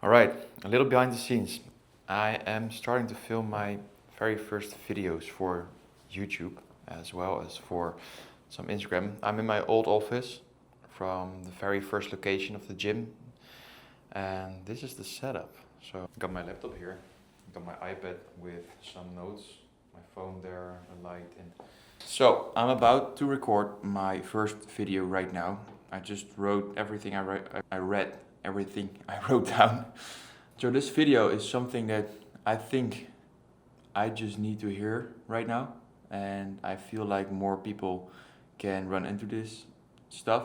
Alright, a little behind the scenes. I am starting to film my very first videos for YouTube as well as for some Instagram. I'm in my old office from the very first location of the gym, and this is the setup. So I got my laptop here, got my iPad with some notes, my phone there, a light, and so I'm about to record my first video right now. I just wrote everything I read everything I wrote down. So this video is something that I think I just need to hear right now, and I feel like more people can run into this stuff.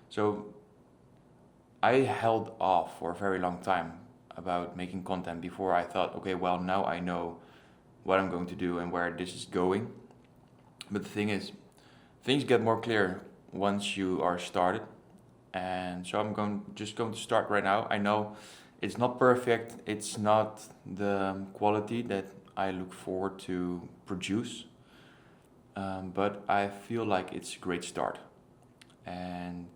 So I held off for a very long time about making content before I thought, okay, well, now I know what I'm going to do and where this is going. But the thing is, things get more clear once you are started. And so I'm just going to start right now. I know it's not perfect. It's not the quality that I look forward to produce. But I feel like it's a great start. And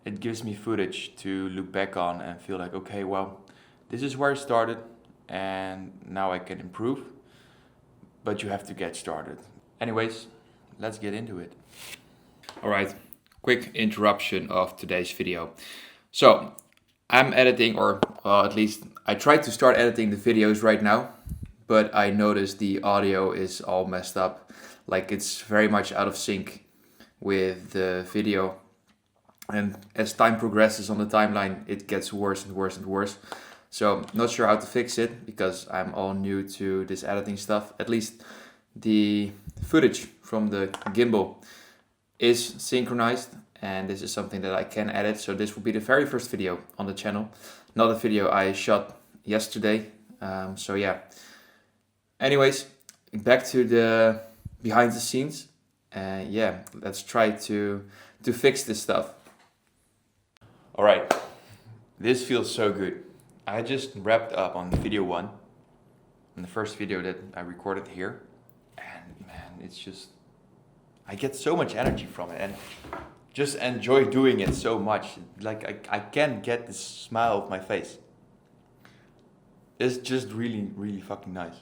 it gives me footage to look back on and feel like, okay, well, this is where I started and now I can improve. But you have to get started. Anyways, let's get into it. All right, quick interruption of today's video. So I'm editing, or well, at least I tried to start editing the videos right now, but I noticed the audio is all messed up. Like it's very much out of sync with the video. And as time progresses on the timeline, it gets worse and worse and worse. So not sure how to fix it because I'm all new to this editing stuff. At least the footage from the gimbal is synchronized, and this is something that I can edit. So this will be the very first video on the channel, not a video I shot yesterday. So yeah. Anyways, back to the behind the scenes. Yeah, let's try to fix this stuff. All right, this feels so good. I just wrapped up on video 1, on the first video that I recorded here, and man, it's just, I get so much energy from it and just enjoy doing it so much. Like I can't get this smile off my face. It's just really, really fucking nice.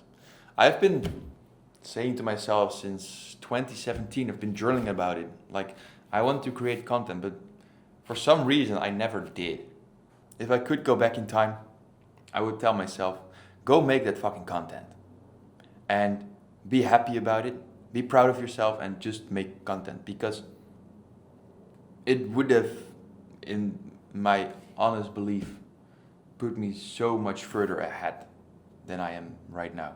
I've been saying to myself since 2017, I've been journaling about it. Like I want to create content, but for some reason I never did. If I could go back in time, I would tell myself, go make that fucking content and be happy about it. Be proud of yourself and just make content, because it would have, in my honest belief, put me so much further ahead than I am right now.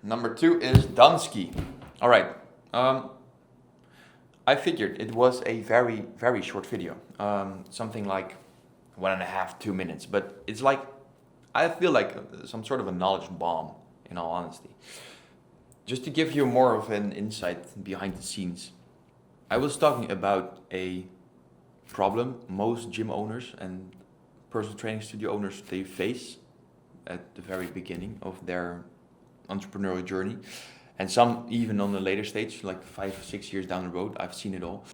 Number 2 is Dansky. All right. I figured it was a very, very short video. Something like 1.5, 2 minutes. But it's like, I feel like some sort of a knowledge bomb, in all honesty. Just to give you more of an insight behind the scenes, I was talking about a problem most gym owners and personal training studio owners, they face at the very beginning of their entrepreneurial journey. And some even on the later stage, like 5, 6 years down the road, I've seen it all.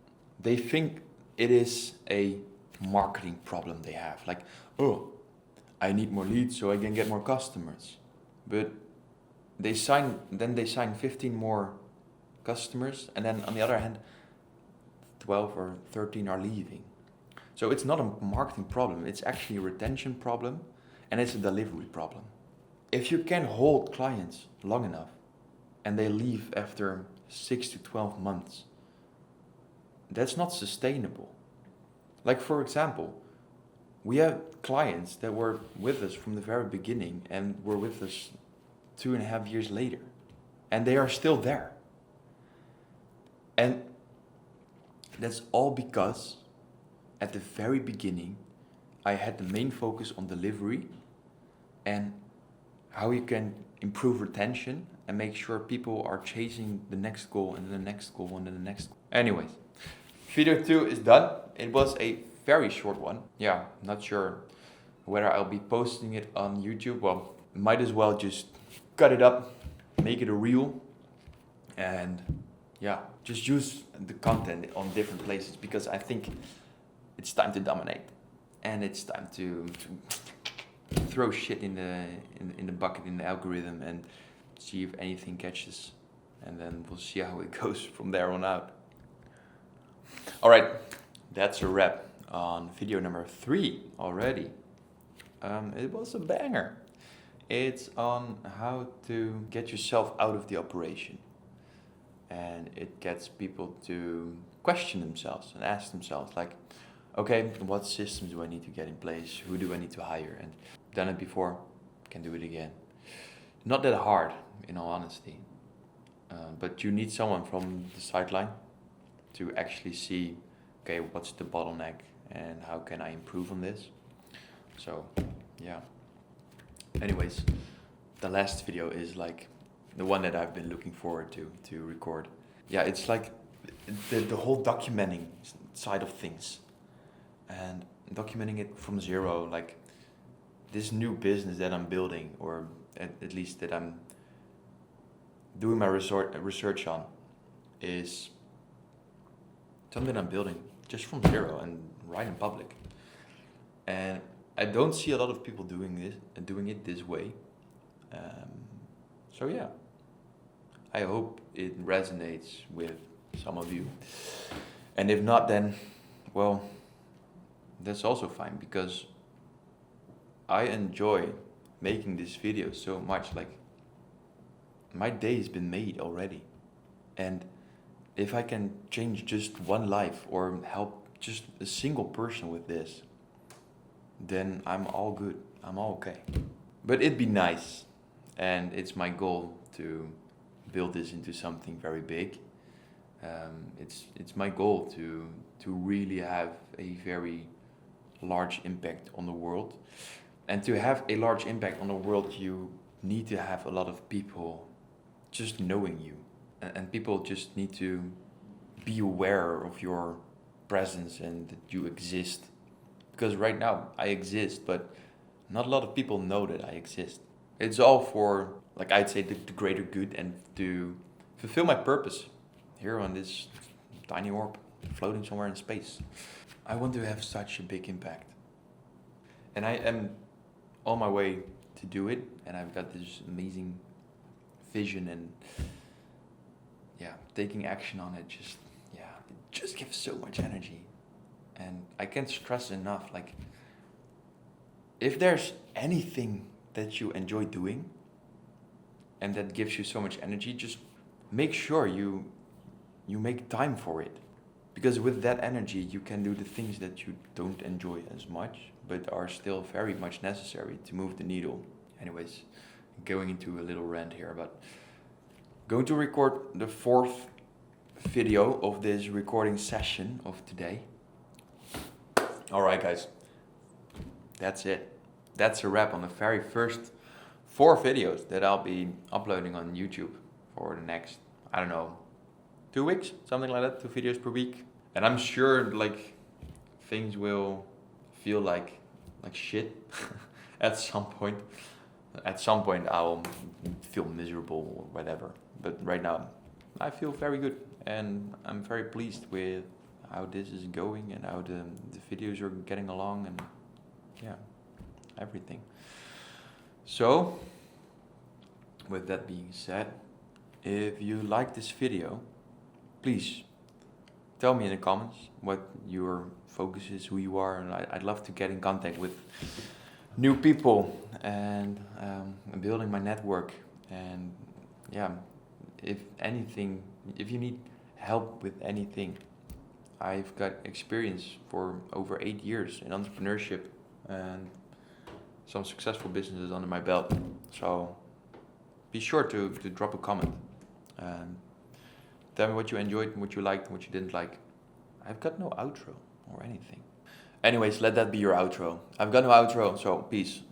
They think it is a marketing problem they have. Like, oh, I need more leads so I can get more customers. But they sign 15 more customers, and then on the other hand, 12 or 13 are leaving. So it's not a marketing problem, it's actually a retention problem, and it's a delivery problem. If you can hold clients long enough and they leave after 6 to 12 months, that's not sustainable. Like for example, we have clients that were with us from the very beginning and were with us 2.5 years later, and they are still there. And that's all because at the very beginning, I had the main focus on delivery and how you can improve retention and make sure people are chasing the next goal and the next goal and then the next goal. Anyways, video 2 is done. It was a very short one. Yeah, not sure whether I'll be posting it on YouTube. Well, might as well just cut it up, make it a reel, and yeah, just use the content on different places, because I think it's time to dominate. and it's time to throw shit in the bucket in the algorithm and see if anything catches, and then we'll see how it goes from there on out. All right, that's a wrap on video number 3 already. It was a banger. It's on how to get yourself out of the operation, and it gets people to question themselves and ask themselves, like, okay, what systems do I need to get in place? Who do I need to hire? And done it before, can do it again. Not that hard, in all honesty, but you need someone from the sideline to actually see, okay, what's the bottleneck and how can I improve on this? So, yeah. Anyways, the last video is like the one that I've been looking forward to record. Yeah, it's like the whole documenting side of things, and documenting it from zero, like this new business that I'm building, or at least that I'm doing my research on, is something I'm building just from zero and right in public. And I don't see a lot of people doing it this way. So yeah, I hope it resonates with some of you. And if not, then, well, that's also fine, because I enjoy making this video so much. Like, my day's been made already. And if I can change just one life or help just a single person with this, then I'm all good. I'm all okay. But it'd be nice, and it's my goal to build this into something very big. It's my goal to really have a very large impact on the world. And to have a large impact on the world, you need to have a lot of people just knowing you. And people just need to be aware of your presence and that you exist. Because right now I exist, but not a lot of people know that I exist. It's all for, like, I'd say, the greater good, and to fulfill my purpose here on this tiny orb floating somewhere in space. I want to have such a big impact. And I am on my way to do it, and I've got this amazing vision, and yeah, taking action on it just gives so much energy. And I can't stress enough, like, if there's anything that you enjoy doing and that gives you so much energy, just make sure you make time for it. Because with that energy, you can do the things that you don't enjoy as much, but are still very much necessary to move the needle. Anyways, going into a little rant here, but going to record the 4th video of this recording session of today. Alright guys, that's it. That's a wrap on the very first 4 videos that I'll be uploading on YouTube for the next, I don't know, 2 weeks, something like that, 2 videos per week. And I'm sure, like, things will feel like shit at some point. At some point I'll feel miserable or whatever. But right now I feel very good, and I'm very pleased with how this is going and how the videos are getting along, and yeah, everything. So, with that being said, if you like this video, please tell me in the comments what your focus is, who you are, and I'd love to get in contact with new people and building my network. And yeah, if you need help with anything, I've got experience for over 8 years in entrepreneurship and some successful businesses under my belt. So be sure to drop a comment. Tell me what you enjoyed, what you liked, and what you didn't like. I've got no outro or anything. Anyways, let that be your outro. I've got no outro, so peace.